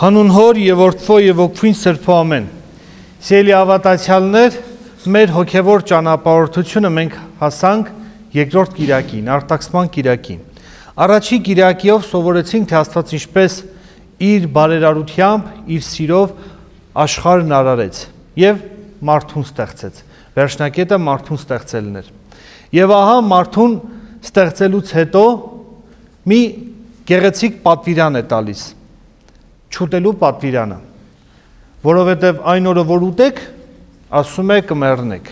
Հանուն հոր եւ որդվո եւ ոգին սրբո ամեն։ Սիրելի ավատացյալներ, մեր հոգևոր ճանապարհորդությունը մենք հասանք երկրորդ կիրակին, արտաքսման կիրակին։ Առաջի կիրակիով սովորեցինք, թե Աստված ինչպես իր բարերարությամբ, իր սիրով աշխարհն արարեց եւ մարդուն ստեղծեց։ Վերջնակետը մարդուն ստեղծելն էր։ Եվ ահա մարդուն ստեղծելուց հետո մի գեղեցիկ պատվիրան է տալիս, չուտելու պատվիրանը, որովհետև այն օրը, որ ուտեք, ասում է կմեռնեք։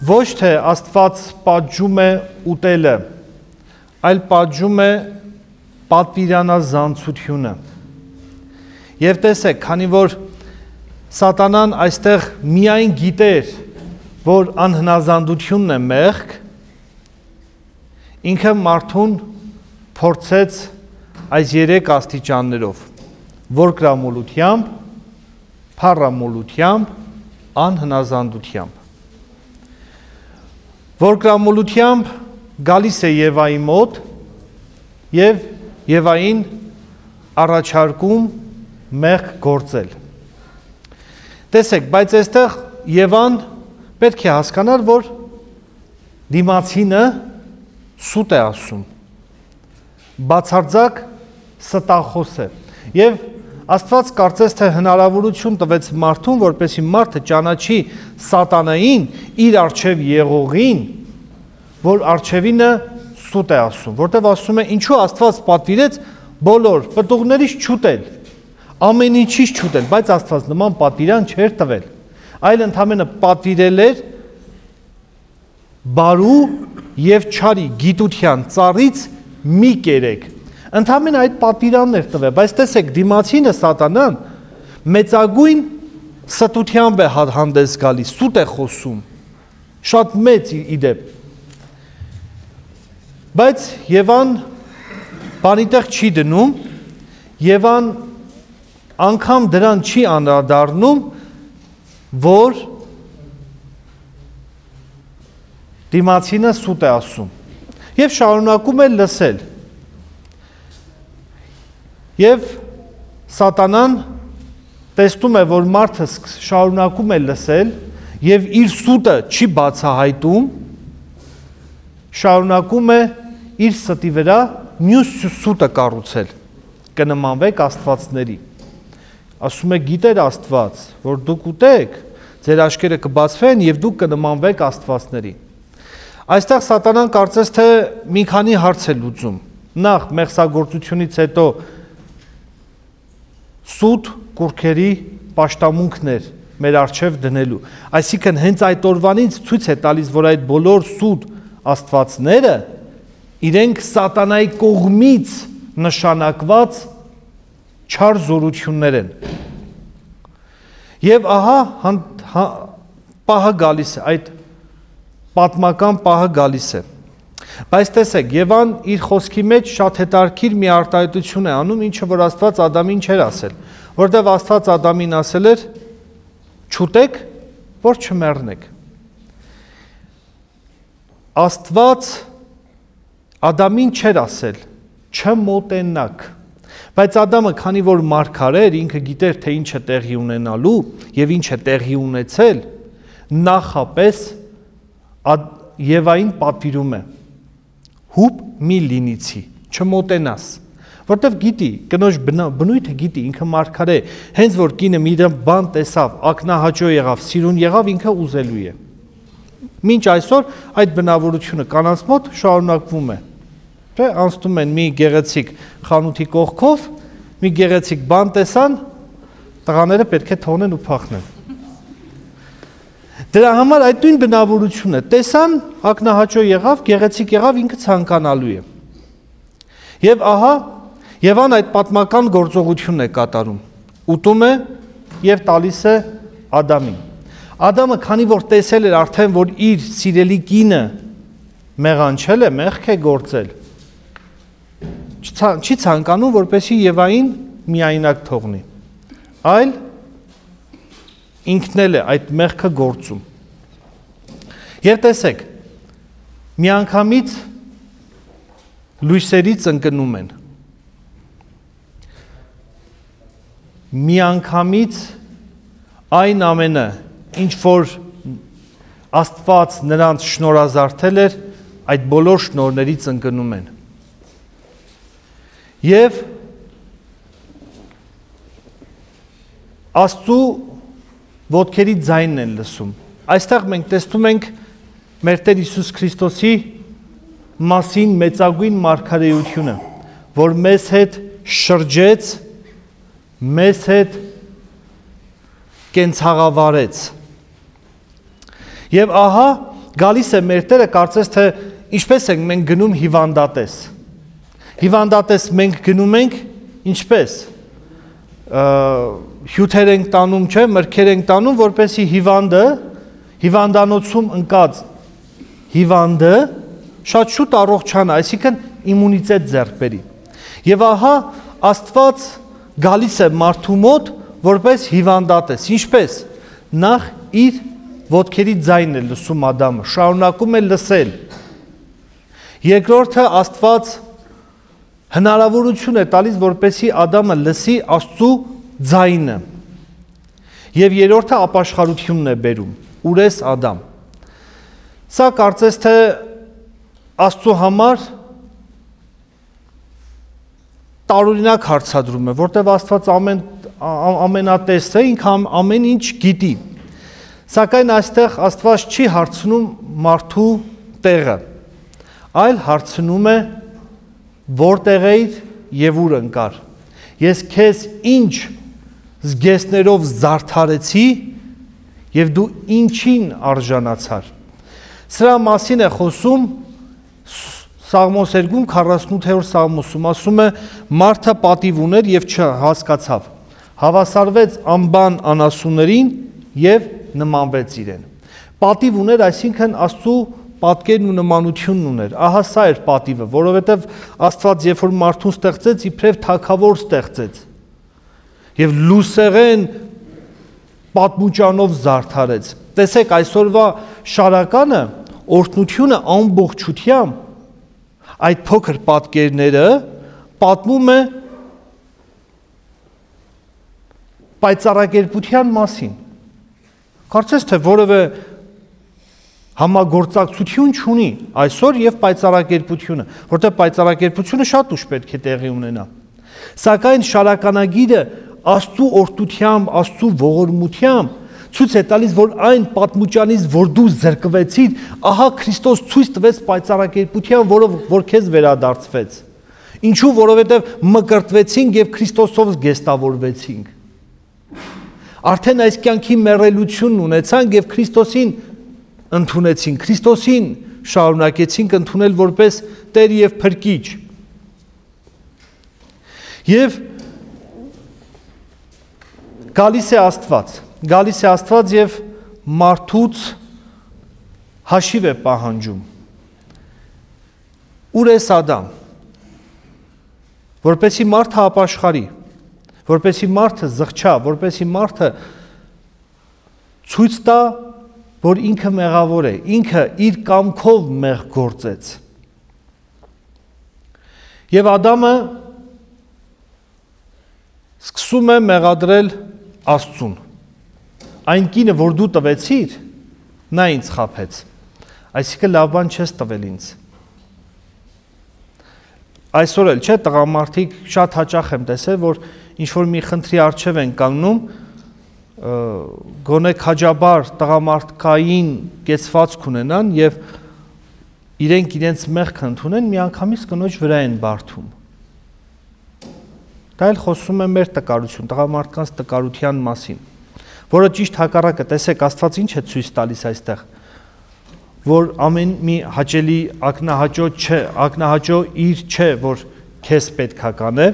Ոչ թե Աստված պատժում է ուտելը, այլ պատժում է պատվիրանազանցությունը։ Եվ տեսեք, քանի որ Սատանան այստեղ միայն գիտեր, որ անհնազանդությունն է մեղք, ինքը մարդուն փորձեց այս երեք աստիճաններով, որկրամոլությամբ, փառամոլությամբ, անհնազանդությամբ։ Որկրամոլությամբ գալիս է Եվայի մոտ եւ Եվային առաջարկում մեղք գործել։ Տեսեք, բայց այստեղ Եվան պետք է հասկանար, որ դիմացինը սուտ է ասում, բացարձակ ստախոս է։ Եվ Աստված կարծես թե հնարավորություն տվեց մարդուն, որպեսզի մարդը ճանաչի սատանային, իր առջև եղողին, որ առջևինը սուտ է ասում, որտեղ ասում է, ինչու Աստված պատվիրեց բոլոր պտուղներից չուտել, ամեն ինչից չուտել, բայց Աստված նման պատվիրան չէր տվել, այլ ընդամենը պատվիրել էր բարու եւ չարի գիտության ծառից մի կերեք։ Ընդամենը այդ պատվիրանն էր տվել, բայց տեսեք, դիմացինը սատանան մեծագույն ստությամբ է հանդես գալիս, սուտ է խոսում, շատ մեծ իդեպ։ Բայց Եվան բանի տեղ չի դնում, Եվան անգամ դրան չի անդրադառնում, որ դիմացինը սուտ է ասում եւ շարունակում է լսել։ Եվ սատանան տեսնում է, որ մարդը շարունակում է լսել եւ իր սուտը չի բացահայտում, շարունակում է իր ստի վրա մյուս սուտը կառուցել, կնմանվեք աստվածների։ Ասում է գիտեր Աստված, որ դուք ուտեք, ձեր աչքերը կբացվեն եւ դուք կնմանվեք աստվածների։ Այստեղ սատանան կարծես թե մի քանի հարց է լուծում։ Նախ մեղսագործությունից հետո սուտ կուրքերի պաշտամունքներ մեր առջև դնելու։ Այսինքն հենց այդ օրվանից ցույց է տալիս, որ այդ բոլոր սուտ աստվածները իրենք սատանայի կողմից նշանակված չար զորություններ են։ Եվ ահա պահը գալիս է, այդ պատմական պահը գալիս է։ Բայց տեսեք, Եվան իր խոսքի մեջ շատ հետաքրքիր մի արտահայտություն է անում, ինչը որ Աստված Ադամին չէր ասել, որտեղ Աստված Ադամին ասել էր. «Չուտեք, որ չմեռնեք»։ Աստված Ադամին չէր ասել. «Չմոտենաք»։ Բայց Ադամը, քանի որ մարգար էր, ինքը գիտեր, թե ինչ է տեղի ունենալու եւ ինչ է տեղի ունեցել, նախապես Եվային պատվիրում է. «Հուպ մի լինիցի, չմոտենաս», որտեվ գիտի, կնոջ բնույթը գիտի, ինքը մարգար է, հենց որ կինը մի բան տեսավ, ակնահաճո եղավ, սիրուն եղավ, ինքը ուզելու է։ Մինչ այսօր այդ բնավորությունը կանանց մոտ շարունակվում է։ Թե անցնում են մի գեղեցիկ խանութի կողքով, մի գեղեցիկ բան տեսան, տղաները պետք է թողնեն ու փախնեն։ Դրա համար այդ նույն բնավորությունը տեսան, ակնահաճո եղավ, գեղեցիկ եղավ, ինքը ցանկանալու է։ Եվ ահա Եվան այդ պատմական գործողությունն է կատարում։ Ուտում է եւ տալիս է Ադամին։ Ադամը, քանի որ տեսել էր արդեն, որ իր սիրելի կինը մեղանչել է, մեղք է գործել, չի ցանկանում, որպեսզի Եվային միայնակ թողնի, այլ ինքն էլ է այդ մեղքը գործում։ Եվ տեսեք, միանգամից լույսերից ընկնում են, միանգամից այն ամենը, ինչ որ Աստված նրանց շնորհազարդել էր, այդ բոլոր շնորհներից ընկնում են։ Եվ Աստծու ոտքերի ձայնն են լսում։ Այստեղ մենք տեսնում ենք մեր Տեր Հիսուս Քրիստոսի մասին մեծագույն մարգարեությունը, որ մեզ հետ շրջեց, մեզ հետ կենցաղավարեց։ Եվ ահա գալիս է մեր Տերը, կարծես թե ինչպես ենք մենք գնում հիվանդատես։ Հիվանդատես մենք գնում ենք ինչպես։ Հյութեր ենք տանում, չէ, մրգեր ենք տանում, որպեսզի հիվանդանոցում ընկած հիվանդը շատ շուտ առողջանա, այսինքն իմունիտետ ձեռք բերի։ Եվ ահա Աստված գալիս է մարդու մոտ որպես հիվանդատես, ինչպես նախ իր ոտքերի ձայնն է լսում Ադամը, շարունակում է լսել։ Երկրորդը Աստված հնարավորություն է տալիս, որպեսզի Ադամը լսի Աստծու ձայնը։ Եվ երրորդը ապաշխարությունն է բերում, ուրես Ադամ։ Սա կարծես թե Աստծու համար տարօրինակ հարցադրում է, որտեղ Աստված ամենատես է, ինքը ամեն ինչ գիտի։ Սակայն այստեղ Աստված չի հարցնում մարդու տեղը, այլ հարցնում է որտեղ էիր եւ ուր ընկար։ Ես քեզ ինչ զգեստներով զարդարեցի եւ դու ինչին արժանացար։ Սրա մասին է խոսում Սաղմոս 2 48-րդ Սաղմոսում, ասում է մարդը պատիվ ուներ եւ չհասկացավ, հավասարվեց անբան անասուններին եւ նմանվեց իրեն։ Պատիվ ուներ, այսինքն Աստծու պատկերն ու նմանությունն ուներ։ Ահա սա էր պատիվը, որովհետև Աստված երբ որ մարդուն ստեղծեց, իբրև թագավոր ստեղծեց եւ լուսեղեն պատմուճանով զարդարեց։ Տեսեք, այսօրվա շարականը, օրհնությունը ամբողջությամբ այդ փոքր պատկերները պատմում է պայծառակերպության մասին։ Կարծես թե որևէ համագործակցություն չունի այսօր եւ պայծառակերպությունը, որտեղ պայծառակերպությունը շատ ուշ պետք է տեղի ունենա։ Սակայն շարականագիրը Աստծու օրհնությամբ, Աստծու ողորմությամբ ցույց է տալիս, որ այն պատմուճանից, որ դու զրկվեցիր, ահա Քրիստոս ցույց տվեց պայծառակերպության, որով որ քեզ վերադարձվեց։ Ինչու, որովհետև մկրտվեցինք եւ Քրիստոսով զգեստավորվեցինք։ Արդեն այս կյանքի մեռելությունն ունեցանք եւ Քրիստոսին ընդունեցինք, Քրիստոսին շարունակեցինք ընդունել որպես Տեր եւ Փրկիչ։ Եվ գալիս է Աստված եւ մարդուց հաշիվ է պահանջում։ Ուր ես Ադամ, որպեսի մարդը ապաշխարի, որպեսի մարդը զղջա, որպեսի մարդը ցույց տա, որ ինքը մեղավոր է, ինքը իր կամքով մեղ գործեց։ Եվ Ադամը սկսում է մեղադրել Աստծուն։ Այն կինը, որ դու տվեցիր, նա ինձ խաբեց։ Այսինքն լավ բան չես տվել ինձ։ Այսօր էլ չէ, տղամարդիկ շատ հաճախ եմ տեսել, որ ինչ-որ մի խնդրի առջև են կանգնում, գոնե քաջաբար տղամարդկային կեցվածք ունենան եւ իրենց մեղքը ընդունեն, միանգամից կնոջ վրա են բարդում։ Դա էլ խոսում է մեր տկարություն, տղամարդկանց տկարության մասին, որը ճիշտ հակառակը, տեսեք, Աստված ինչ է ցույց տալիս այստեղ, որ ամեն մի հաճելի ակնահաճո իր չէ, որ քեզ պետքա կանե,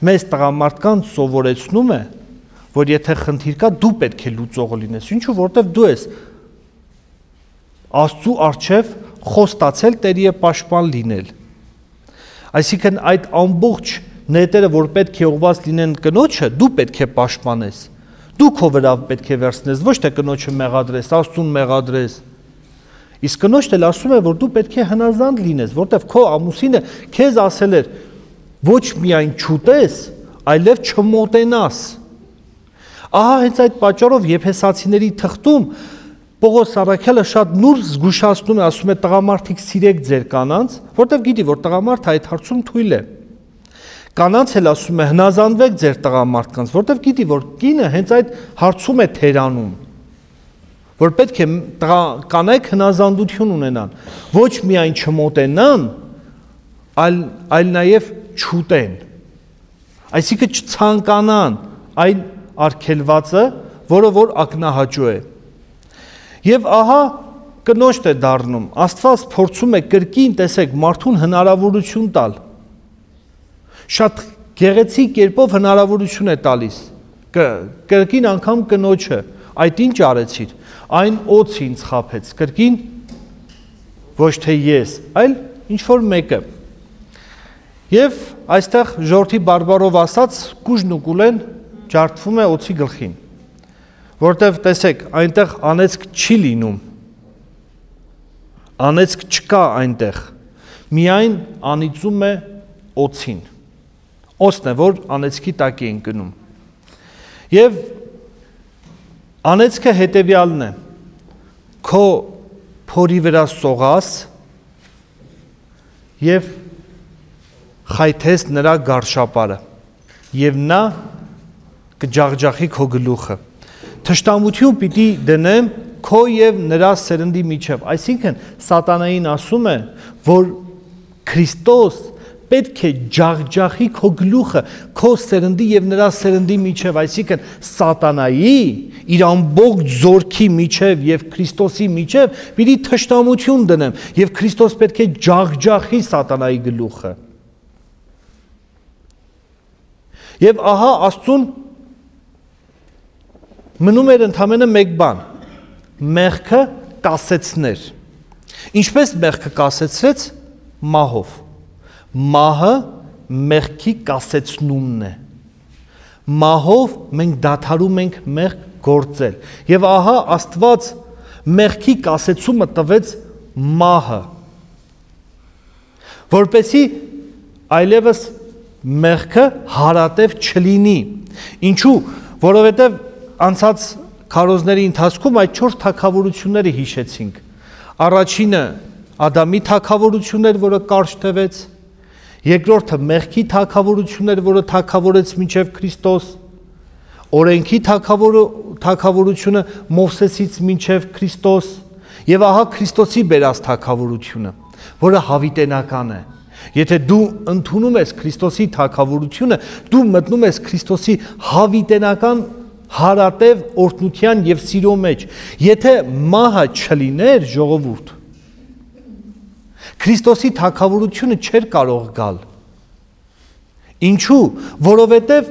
մեզ տղամարդկանց սովորեցնում է, որ եթե խնդիր կա, դու պետք է լուծողը լինես, ինչու, որտեվ դու ես Աստծու առջև խոստացել Տերի է պաշտպան լինել։ Այսինքն այդ ամբողջ նետերը, որ պետք է ուղված լինեն կնոջը, դու պետք է պաշտպանես։ Դու քո վրա պետք է վերցնես, ոչ թե կնոջը մեղադրես, Աստծուն մեղադրես։ Իսկ կնոջն էլ ասում է, որ դու պետք է հնազանդ լինես, որտեվ քո ամուսինը քեզ ասել էր ոչ միայն չուտես, այլև չմոտենաս։ Ահա հենց այդ պատճառով Եփեսացիների թղթում Պողոս Առաքյալը շատ նուրբ զգուշացնում է, ասում է տղամարդիկ սիրեք ձեր կանանց, որտեղ գիտի, որ տղամարդը այդ հարցում թույլ է։ Կանանց էլ ասում է հնազանդվեք ձեր տղամարդկանց, որտեղ գիտի, որ կինը հենց այդ հարցում է թերանում, որ պետք է կանայք հնազանդություն ունենան, ոչ միայն չմոտենան, այլ նաև չուտեն, այսինքն չցանկանան այն արգելվածը, որը որ ակնահաճո է։ Եվ ահա կնոջտ է դառնում, Աստված փորձում է կրկին, տեսեք, մարդուն հնարավորություն տալ, շատ գեղեցիկ կերպով հնարավորություն է տալիս, կրկին անգամ կնոջը, այդ ինչ արեցիր, այն օձ ինձ խաբեց, կրկին ոչ թե ես, այլ ինչ-որ մեկը։ Եվ այստեղ ժողովրդի բարբառով ասած, կուժն ու կուլեն ջարդվում է օձի գլխին, որտև տեսեք, այնտեղ անեծք չի լինում, անեծք չկա այնտեղ, միայն անիծում է օձին, օձն է, որ անեծքի տակ է ընկնում։ Եվ անեծքը հետևյալն է, քո փորի վրա սողաս և խայթես նրա գարշապարը, և նա կջախջախի քո գլուխը։ Թշնամություն պիտի դնեմ քո և նրա սերնդի միջև, այսինքն սատանային ասում է, որ Քրիստոս պետք է ջախջախի քո գլուխը, քո սերնդի և նրա սերնդի միջև, այսինքն սատանայի իր ամբողջ զորքի միջև և Քրիստոսի միջև պիտի թշնամություն դնեմ և Քրիստոս պետք է ջախջախի սատանայի գլուխը։ Եվ ահա Աստծուն մնում էր ընդամենը մեկ բան, մեղքը կասեցներ։ Ինչպես մեղքը կասեցրեց, մահով։ Մահը մեղքի կասեցնումն է։ Մահով մենք դադարում ենք մեղք գործել։ Եվ ահա Աստված մեղքի կասեցումը տվեց մահը, որպեսզի այլևս մեղքը հարատև չլինի։ Ինչու, որովհետև անցած քարոզների ընթացքում այդ 4 թագավորությունները հիշեցինք։ Առաջինը Ադամի թագավորությունն էր, որը կարճ տևեց, երկրորդը մեղքի թագավորությունն էր, որը թագավորեց մինչև Քրիստոս, օրենքի թագավորությունը Մովսեսից մինչև Քրիստոս, եւ ահա Քրիստոսի բերած թագավորությունը, որը հավիտենական է։ Եթե դու ընդունում ես Քրիստոսի թագավորությունը, դու մտնում ես Քրիստոսի հավիտենական հարատև օրհնության եւ սիրո մեջ։ Եթե մահը չլիներ, ժողովուրդ, Քրիստոսի թագավորությունը չէր կարող գալ։ Ինչու? Որովհետև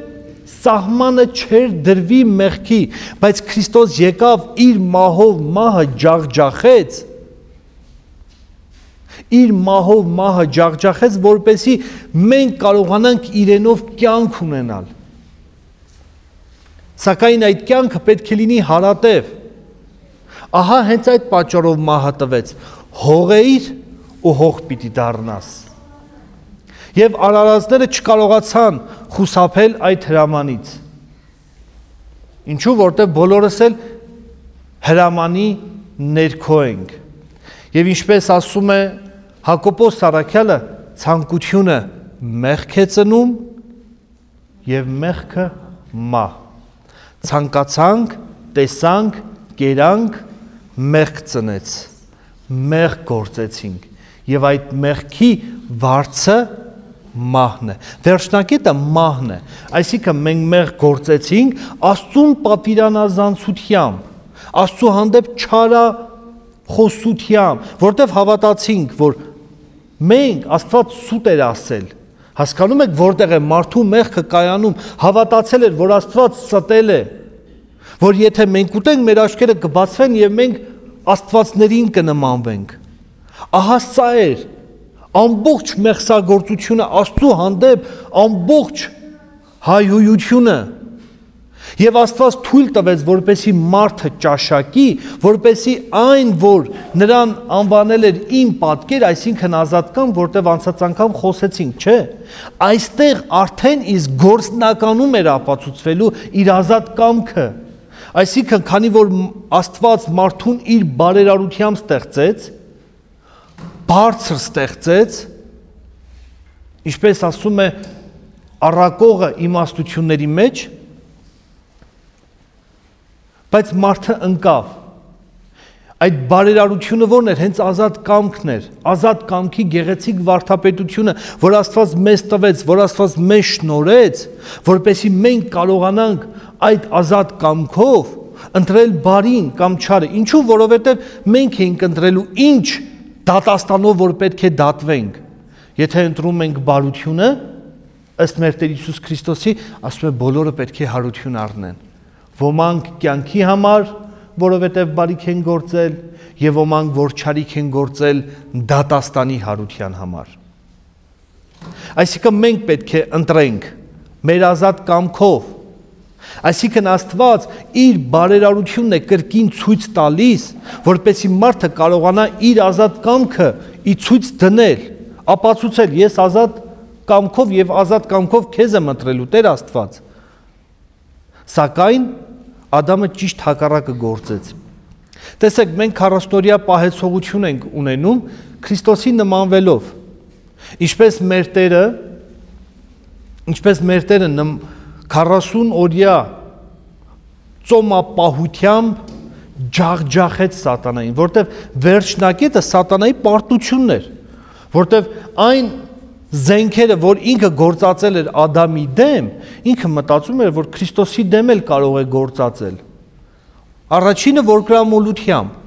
սահմանը չէր դրվի մեղքի, բայց Քրիստոս եկավ իր մահով մահը ջախջախեց, իր մահով մահը ջախջախեց, որպեսզի մենք կարողանանք իրենով կյանք ունենալ։ Սակայն այդ կյանքը պետք է լինի հարատև։ Ահա հենց այդ պատճառով մահը տվեց, հողեիր ու հող պիտի դառնաս։ Եվ արարածները չկարողացան խուսափել այդ հրամանից։ Ինչու, որտեղ բոլորս էլ հրամանի ներքո ենք։ Եվ ինչպես ասում է Հակոբոս Առաքյալը, ցանկությունը մեղք է ծնում եւ մեղքը մահ։ Ցանկացանք, տեսանք, կերանք, մեղք ծնեց, մեղք գործեցինք եւ այդ մեղքի վարձը մահն է, վերջնակետը մահն է, այսինքն մենք մեղք գործեցինք Աստծուն պատվիրանազանցությամբ, Աստծու հանդեպ չարախոսությամբ, որտեղ հավատացինք, որ մենք Աստված սուտ էր ասել, հասկանում եք որտեղ է մարդու մեղքը կայանում, հավատացել էր, որ Աստված ստել է, որ եթե մենք ուտենք, մեր աչքերը կբացվեն եւ մենք աստվածներին կնմանվենք։ Ահա սա էր ամբողջ մեղսագործությունը Աստծու հանդեպ, ամբողջ հայհույությունը։ Եվ Աստված թույլ տվեց, որպեսի մարդը ճաշակի, որպեսի այն, որ նրան անվանել էր իմ պատկեր, այսինքն ազատ կամ, որտեղ անցած անգամ խոսեցինք, չէ։ Այստեղ արդեն իսկ գործնականում էր ապացուցվելու իր ազատ կամքը։ Այսինքն, քանի որ Աստված մարդուն իր բարերարությամբ ստեղծեց, բարձր ստեղծեց, ինչպես ասում է առակողը իմաստությունների մեջ, բայց մարդը ընկավ։ Այդ բարերարությունը որն էր, հենց ազատ կամքն էր, ազատ կամքի գեղեցիկ վարդապետությունը, որ Աստված մեզ տվեց, որ Աստված մեզ շնորհեց, որպեսզի մենք կարողանանք այդ ազատ կամքով ընտրել բարին կամ չարը։ Ինչու՞, որովհետև մենք էինք ընտրելու ինչ դատաստանով, որ պետք է դատվենք։ Եթե ընտրում ենք բարությունը, ըստ մեր Տեր Հիսուս Քրիստոսի, ասում է բոլորը պետք է հարություն առնեն։ Ոմանք կյանքի համար, որովհետև բարիք են գործել, եւ ոմանք որ չարիք են գործել դատաստանի հարության համար։ Այսինքն մենք պետք է ընտրենք մեր ազատ կամքով։ Այսինքն Աստված իր բարերարությունն է կրկին ցույց տալիս, որպեսզի մարդը կարողանա իր ազատ կամքը ի ցույց դնել, ապացուցել ես ազատ կամքով եւ ազատ կամքով քեզ եմ ընտրելու Տեր Աստված։ Սակայն Ադամը ճիշտ հակառակը գործեց։ Տեսեք, մենք 40-օրյա պահեցողություն ենք ունենում Քրիստոսի նմանվելով։ Ինչպես մեր Տերը 40-օրյա ծոմապահությամբ ջախջախեց սատանային, որտեղ վերջնակետը սատանայի պարտությունն էր, որտեղ այն զենքերը, որ ինքը գործածել էր Ադամի դեմ, ինքը մտածում էր, որ Քրիստոսի դեմ էլ կարող է գործածել։ Առաջինը որկրամոլությամբ։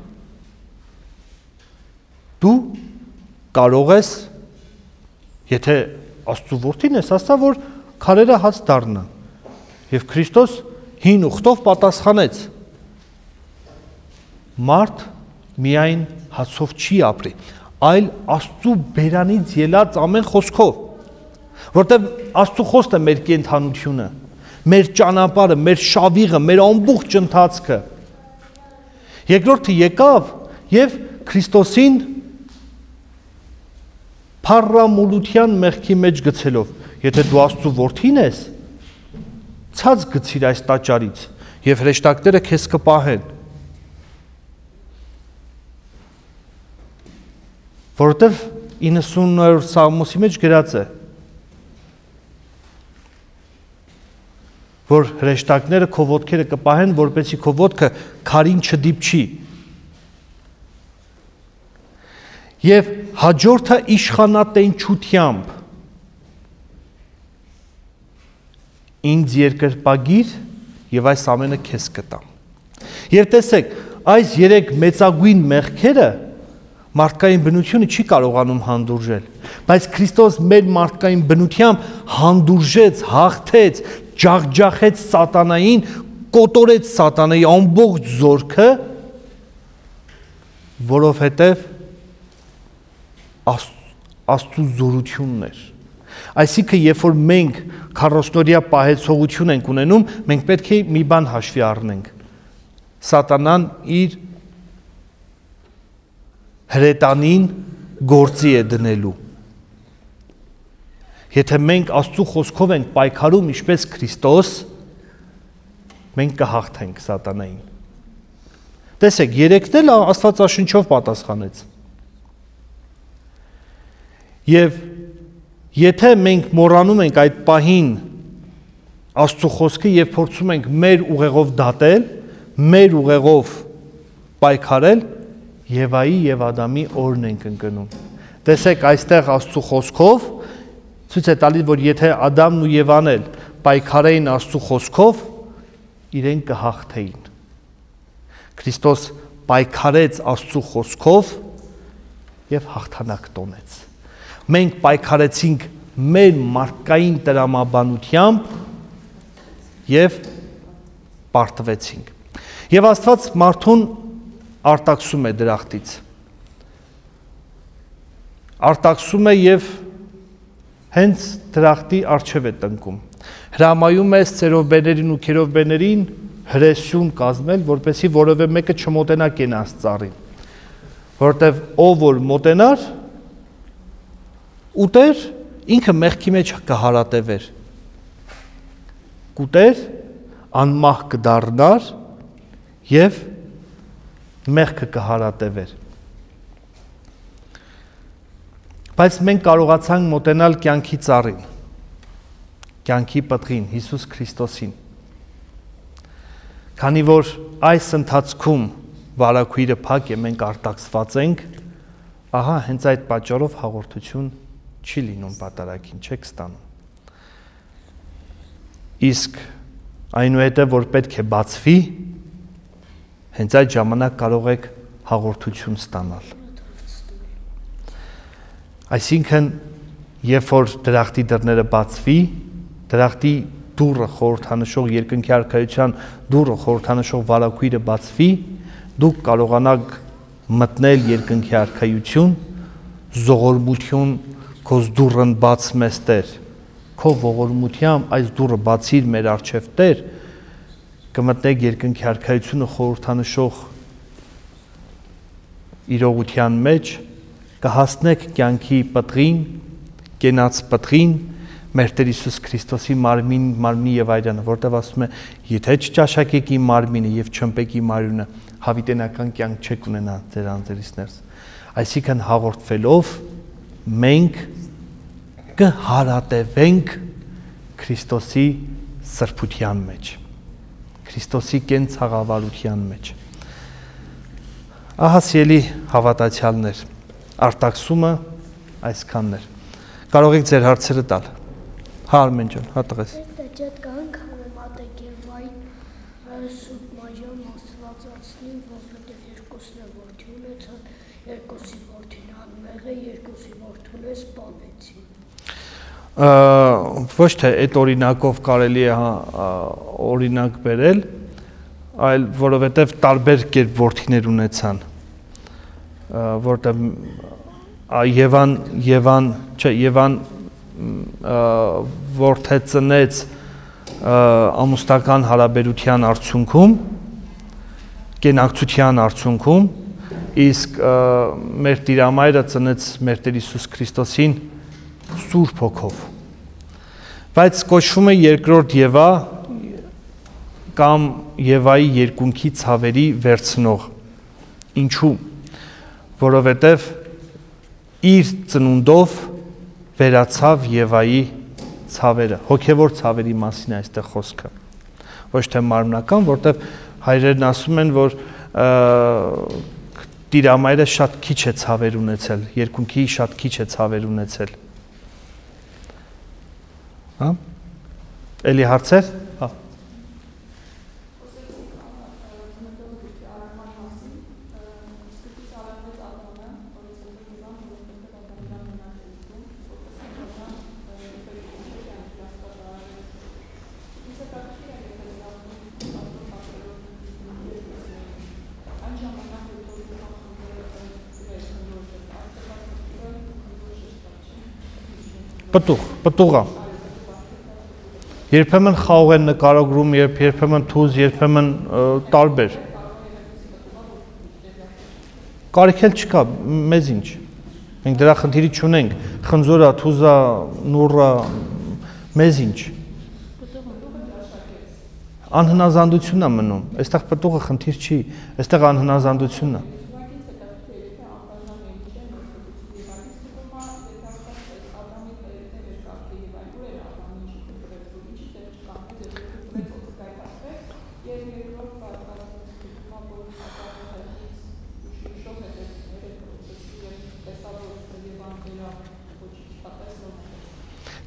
Դու կարող ես, եթե Աստծո որդին ես, ասա, որ քարերը հաց դառնա։ Եվ Քրիստոս հին ուխտով պատասխանեց. Մարդ միայն հացով չի ապրի, այլ Աստծո բերանից ելած ամեն խոսքով, որտեղ Աստծո խոսքը մեր կենդանությունը, մեր ճանապարհը, մեր շավիղը, մեր ամբողջ ընթացքը։ Երկրորդը եկավ եւ Քրիստոսին փառամոլության մեղքի մեջ գցելով, եթե դու Աստծո որդին ես, ցած գցիր այս տաճարից եւ հրեշտակները քեզ կպահեն։ Որովհետև 90-րդ Սաղմոսի մեջ գրած է, որ հրեշտակները քո ոտքերը կպահեն, որպեսզի քո ոտքը քարին չդիպչի։ Եվ հաջորդը իշխանատենչությամբ ինձ երկրպագիր եւ այս ամենը քեզ կտամ։ Եվ տեսեք, այս երեք մեծագույն մեղքերը մարդկային բնությունը չի կարողանում հանդուրժել, բայց Քրիստոս մեր մարդկային բնությամբ հանդուրժեց, հաղթեց, ջախջախեց սատանային, կոտորեց սատանայի ամբողջ զորքը, որովհետև Աստծո զորությունն էր։ Այսինքն, երբ որ մենք 40-օրյա պահեցողություն ենք ունենում, մենք պետք է մի բան հաշվի առնենք։ Սատանան իր հրետանին գործի է դնելու։ Եթե մենք Աստծո խոսքով ենք պայքարում ինչպես Քրիստոս, մենք կհաղթենք սատանային։ Տեսեք, երեքն էլ Աստվածաշնչով պատասխանեց։ Եվ եթե մենք մոռանում ենք այդ պահին Աստծո խոսքը եւ փորձում ենք մեր ուղեղով դատել, մեր ուղեղով պայքարել, Եվայի եւ Ադամի օրն ենք ընկնում։ Տեսեք, այստեղ Աստծո խոսքով ցույց է տալիս, որ եթե Ադամն ու Եվան էլ պայքարեին Աստծո խոսքով, իրեն կհաղթեին։ Քրիստոս պայքարեց Աստծո խոսքով եւ հաղթանակ տոնեց։ Մենք պայքարեցինք մեր մարդկային տրամաբանությամբ եւ պարտվեցինք։ Եվ Աստված մարդուն արտաքսում է դրախտից։ Արտաքսում է եւ հենց դրախտի առջև է տնկում։ հրամայում ես ծերով բեներին ու քերով բեներին հրեսյուն կազմել, որպեսզի որևէ մեկը չմոտենա կենաց ծառին, որտեվ ով որ մոտենար ուտեր, ինքը մեղքի մեջ կհարատևեր, կուտեր, անմահ կդառնար եւ մեղքը կհարատևեր։ Բայց մենք կարողացանք մոտենալ կյանքի ծառին, կյանքի պտղին, Հիսուս Քրիստոսին։ Քանի որ այս ընթացքում վարակույրը փակ է, մենք արտաքսված ենք, ահա հենց այդ պատճառով հաղորդություն չի լինում պատարագին, չեք ստանում։ Իսկ այնուհետև որ պետք է բացվի, հենց այդ ժամանակ կարող եք հաղորդություն ստանալ։ Այսինքն, երբ որ դրախտի դռները բացվի, դրախտի դուռը խորհրդանշող երկնքի արքայության դուռը խորհրդանշող վարակույրը բացվի, դուք կարողանաք մտնել երկնքի արքայություն, զողորմություն, քո դուռն բաց մեզ Տեր, քո ողորմությամբ այս դուռը բացիր մեր առջև Տեր, կմտնեք երկնքի արքայությունը խորհրդանշող իրողության մեջ, կհասնեք կյանքի պտղին, կենաց պտղին, մեր Տեր Հիսուս Քրիստոսի մարմինի եւ այրանը, որտեղ ասում է, եթե չճաշակեք իմ մարմինը եւ չըմպեք իմ արյունը, հավիտենական կյանք չեք ունենա ձեր անձերիցներս։ Այսինքն հաղորդվելով մենք կհարատևենք Քրիստոսի սրբության մեջ, Քրիստոսի կենցաղավարության մեջ։ Ահա սիրելի հավատացյալներ, արտաքսումը այսքանն էր։ Կարող եք ձեր հարցերը տալ։ Հա Արմեն ջան, հա տղես։ Այդ կանք համեմատեք եւ այն սուտ մաժամ աստվածացնի, որովհետեւ երկուսն է որդի ունեցան, երկուսի որդին անմեղ է, երկուսի որդուն է սպանեցին։ Ոչ թե այդ օրինակով կարելի է օրինակ բերել, այլ որովհետեւ տարբեր կերպ որդիներ ունեցան, որտեղ Եվան որդեցնեց ամուսնական հարաբերության արդյունքում, կենակցության արդյունքում, իսկ մեր Տիրամայրը ծնեց մեր Տեր Հիսուս Քրիստոսին Սուրբ Հոգով։ Բայց կոչվում է երկրորդ Եվա կամ Եվայի երկունքի ցավերի վերցնող։ Ինչու՞։ Որովհետև իր ծնունդով վերացավ Եվայի ցավերը, հոգևոր ցավերի մասին է այստեղ խոսքը, ոչ թե մարմնական, որտեղ հայրերն ասում են, որ Տիրամայրը շատ քիչ է ցավեր ունեցել, երկունքի շատ քիչ է ցավեր ունեցել։ Հա? Էլի հարցեր? Հա։ Պտուղա։ Երբեմն խաղ են նկարագրում, երբեմն թուզ, երբեմն տարբեր։ Կարիք էլ չկա, մեզ ինչ։ Մենք դրա խնդիրի չունենք, խնձորա, թուզա, նուռա, մեզ ինչ։ Անհնազանդությունն է մնում, այստեղ պտուղը խնդիր չի, այստեղ անհնազանդությունն է։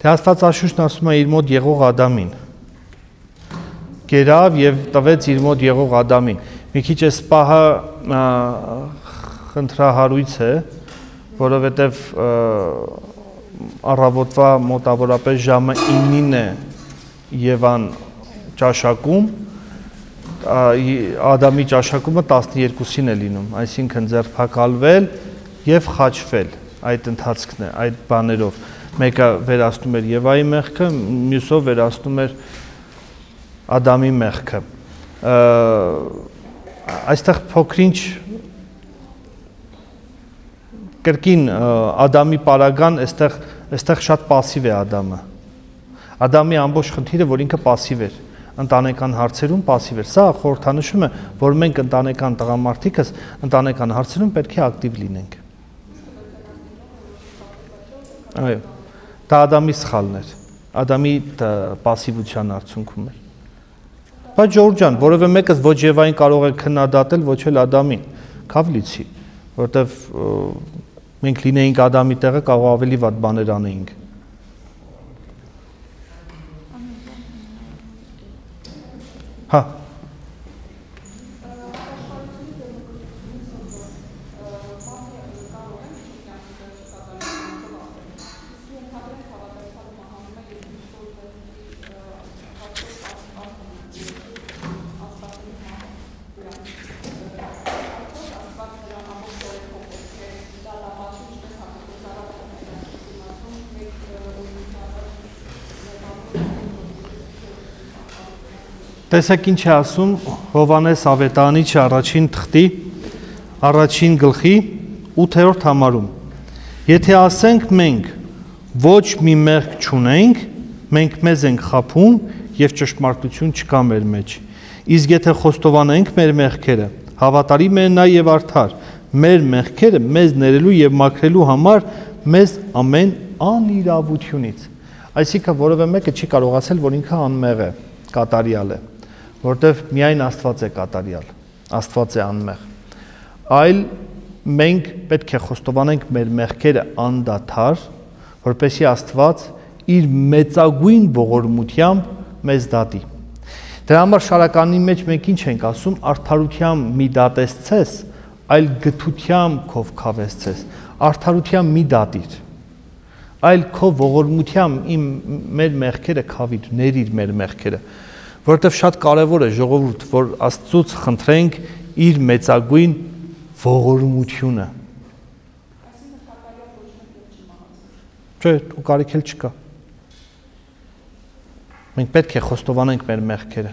Թե Աստվածաշունչն ասում է իր մոտ եղող Ադամին, կերավ եւ տվեց իր մոտ եղող Ադամին։ Մի քիչ էս պահը խնդրահարույց է, որովհետեւ առավոտվա մոտավորապես ժամը 9-ին է Եվան ճաշակում, Ադամի ճաշակումը 12-ին է լինում, այսինքն ձերբակալվել եւ խաչվել այդ ընթացքն է, այդ բաներով։ մեկը վերացնում էր Եվայի մեղքը, մյուսով վերացնում էր Ադամի մեղքը։ Այստեղ փոքրինչ կրկին Ադամի պարագան այստեղ շատ пассив է Ադամը։ Ադամի ամբողջ խնդիրը, որ ինքը пассив էր, ընտանեկան հարցերում пассив էր։ Սա խորհրդանշում է, որ մենք ընտանեկան տղամարդիկս ընտանեկան հարցերում պետք է ակտիվ լինենք։ Այո, դա Ադամի սխալն էր, Ադամի пассивության արդյունքում էր։ Բայց Ջորջ ջան, որևէ մեկս ոչ Եվային կարող է քննադատել, ոչ էլ Ադամին, քավլիցի, որտեվ մենք լինեինք Ադամի տեղը, կարող ավելի վատ բաներ անեինք։ Հա։ Տեսեք ինչ է ասում Հովանես Ավետարանիչը առաջին թղթի, առաջին գլխի 8-րդ համարում։ Եթե ասենք մենք ոչ մի մեղք չունենք, մենք մեզ ենք խաբում եւ ճշմարտություն չկա մեր մեջ։ Իսկ եթե խոստովանենք մեր մեղքերը, հավատարիմ է նա եւ արդար, մեր մեղքերը մեզ ներելու եւ մաքրելու համար մեզ ամեն անիրավությունից։ Այսինքն որևէ մեկը չի կարող ասել, որ ինքը անմեղ է, կատարյալ է, որտեվ միայն Աստված է կատարյալ, Աստված է անմեղ։ Այլ մենք պետք է խոստովանենք մեր մեղքերը անդադար, որպեսզի Աստված իր մեծագույն ողորմությամբ մեզ դատի։ Դրա համար շարականի մեջ մենք ինչ ենք ասում, արդարությամբ մի դատեսցես, այլ գթությամբ քով քավեսցես, արդարությամբ մի դատիր, այլ քո ողորմությամբ մեր մեղքերը քավիր, ներիր մեր մեղքերը, որովհետև շատ կարևոր է ժողովուրդ, որ Աստծուց խնդրենք իր մեծագույն ողորմությունը։ Չէ, ու կարիք էլ չկա։ Մենք պետք է խոստովանենք մեր մեղքերը,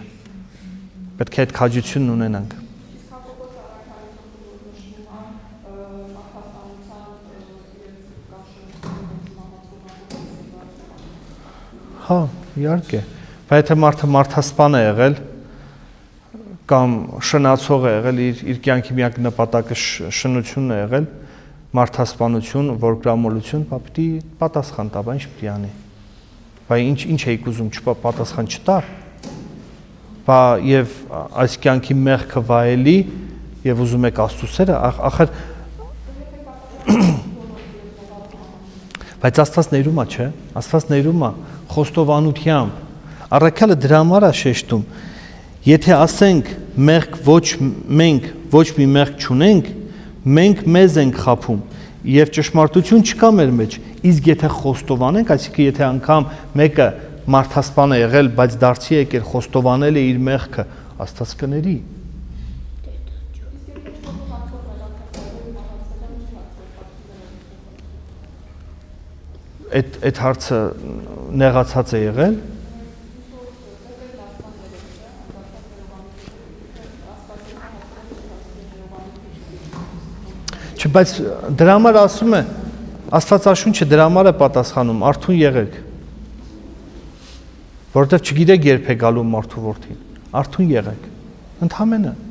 պետք է այդ քաջությունն ունենանք։ Հա, իհարկե։ Բայց եթե մարդը մարդասպան է եղել կամ շնացող է եղել, իր կյանքի միակ նպատակը շնությունն է եղել, մարդասպանություն, որգրամոլություն, պիտի պատասխան տա, ինչ պիտի անի։ Բայց ինչ էիք ուզում, պատասխան չտար։ Բա եւ այս կյանքի մեղքը վայելի եւ ուզում եք Աստծուսերը, ախր բայց Աստված ներում է, չէ՞։ Աստված ներում է խոստովանությամբ։ Առաքյալը դրա համար է շեշտում, եթե ասենք մենք ոչ մի մեղք չունենք, մենք մեզ ենք խաբում եւ ճշմարտություն չկա մեր մեջ, իսկ եթե խոստովանենք, այսինքն եթե անգամ մեկը մարդասպան է եղել, բայց դարձի եկել խոստովանել է իր մեղքը, Աստված կների։ Այդ հարցը նեղացած է եղել։ Չէ, բայց դրա համար ասում է, Աստվածաշունչը դրա համար է պատասխանում, արթուն եղեք, որովհետև չգիտեք երբ է գալու մարդու որդին, արթուն եղեք, ընդհանրապես։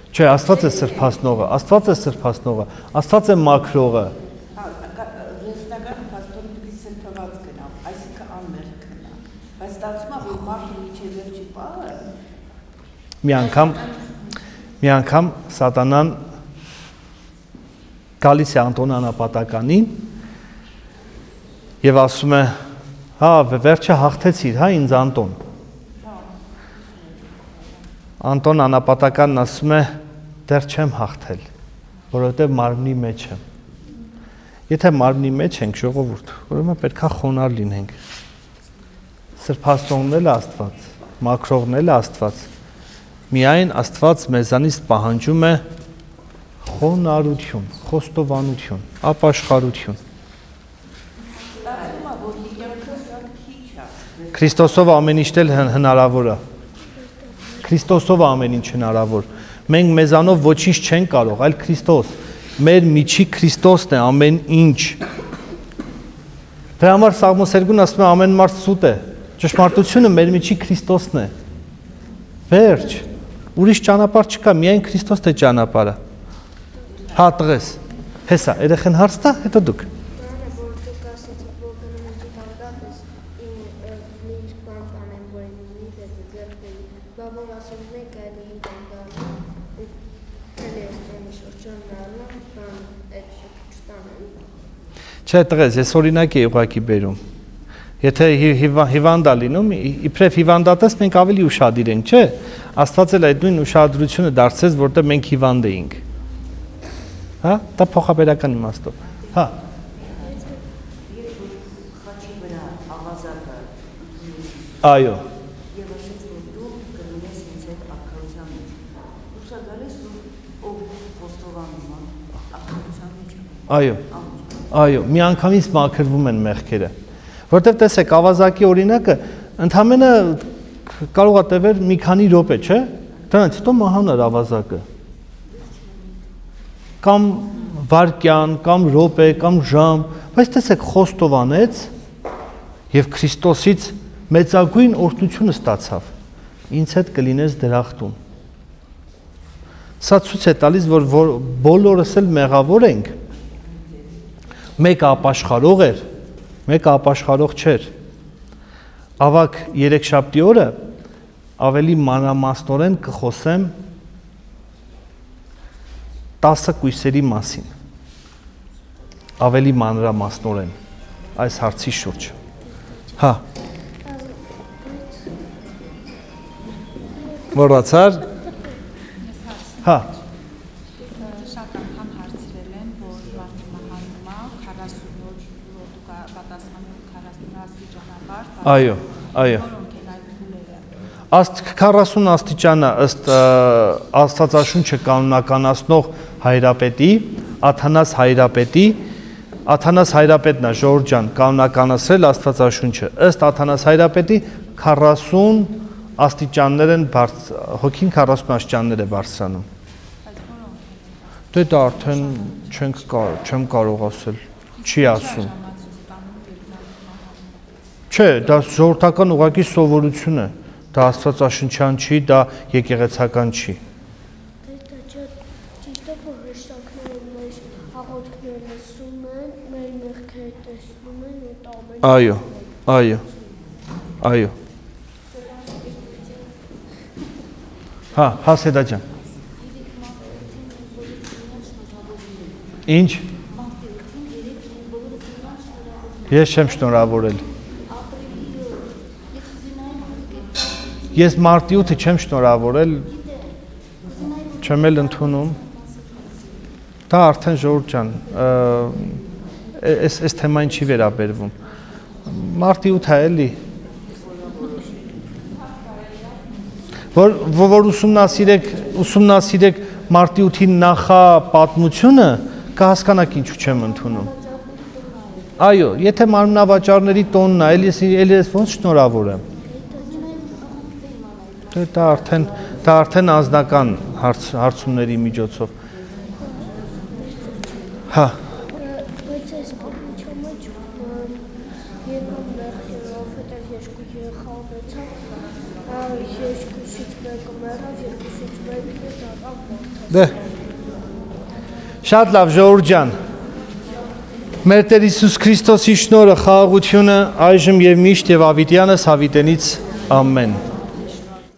Չէ, Աստված է սրբացնողը, Աստված է սրբացնողը, Աստված է մաքրողը։ Մի անգամ Սատանան գալիս է Անտոն անապատականին եւ ասում է, հա, վերջը հաղթեցիր, հա, ինձ Անտոն։ Անտոն անապատականն ասում է, դեռ չեմ հաղթել, որովհետև մարմնի մեջ եմ։ Եթե մարմնի մեջ ենք, ժողովուրդ, ուրեմն պետք է խոնարհ լինենք։ Սրբացնողն էլ Աստված, մաքրողն էլ Աստված։ Միայն Աստված մեզանից պահանջում է խոնարհություն, խոստովանություն, ապաշխարություն։ Քրիստոսով ամեն ինչ էլ հնարավոր է։ Քրիստոսով ամեն ինչ հնարավոր։ Մենք մեզանով ոչինչ չենք կարող, այլ Քրիստոս։ Մեր միջի Քրիստոսն է ամեն ինչ։ Դրա համար Սաղմոս 2-ն ասում է ամեն մարդ սուտ է։ Ճշմարտությունը մեր միջի Քրիստոսն է։ Վերջ։ Ուրիշ ճանապարհ չկա, միայն Քրիստոսն է ճանապարհը։ Հա տղես։ Հեսա, երեխեն հարց տա, հետո դուք։ Չէ, տղես, ես օրինակ էի ուղղակի բերում։ Եթե հիվանդա լինում, իբրև հիվանդատես մենք ավելի ուշադիր ենք, չէ՞։ Աստված էլ այդ նույն ուշադրությունը դարձրեց, որտեղ մենք հիվանդ էինք։ Հա, դա փոխաբերական իմաստով։ Հա։ Այո։ Այո։ Այո, միանգամից մաքրվում են մեղքերը։ Որտեվ տեսեք, ավազակի օրինակը ընդամենը կարող է տևել մի քանի րոպե, չէ՞։ Դրանից հետո մահանար ավազակը։ Կամ վայրկյան, կամ րոպե, կամ ժամ, բայց տեսեք, խոստովանեց եւ Քրիստոսից մեծագույն օրհնությունը ստացավ։ Ինձ հետ կլինես դրախտում։ Սա ցույց է տալիս, որ բոլորս էլ մեղավոր ենք։ Մեկը ապաշխարող էր, մեկը ապաշխարող չէր։ Ավակ երեքշաբթի օրը ավելի մանրամասնորեն կխոսեմ 10 կույսերի մասին։ Ավելի մանրամասնորեն այս հարցի շուրջ։ Հա։ Մոռացար։ Հա։ Այո, այո։ 40 աստիճանը ըստ Աստվածաշունչը կանոնականացնող հայրապետի, Աթանաս հայրապետն է Ժողովուրդ ջան կանոնականացրել Աստվածաշունչը։ Ըստ Աթանաս հայրապետի 40 աստիճաններ են հոգին 40 աստիճաններ է բարձրանում։ Դե դա արդեն չեմ կարող ասել, չի ասում։ Չէ, դա ժողովրդական ուղղակի սովորություն է, դա աստվածաշնչյան չի, դա եկեղեցական չի։ Ճիշտ է, որ հրեշտակները մեր աղոթքները լսում են, մեր մեղքերը տեսնում են ու տանում են։ Այո, այո, այո։ Հա, Սեդա ջան։ Ինչ։ Ես չեմ շնորհավորել։ Ես մարտի 8-ը չեմ շնորհավորել, չեմ էլ ընդունում։ Դա արդեն Ժողովուրդ ջան, այս թեմային չի վերաբերվում։ Մարտի 8-ը էլի։ Որ ուսումնասիրեք մարտի 8-ի նախապատմությունը, կհասկանաք ինչու չեմ ընդունում։ Այո, եթե մարմնավաճառների տոնն է, էլի ես ոնց շնորհավորեմ։ Դա արդեն անձնական հարցումների միջոցով։ Հա։ Բայց այս պատմության մեջ եկան մեղքերը, ովհետև երկու երեխա ունեցավ, երկուսից մեկը մեռավ, երկուսից մեկը դառավ մարդաս։ Դե։ Շատ լավ, Ժողովուրդ ջան։ Մեր Տեր Հիսուս Քրիստոսի շնորհը, խաղաղությունը այժմ եւ միշտ եւ ավիտյանս հավիտենից ամեն։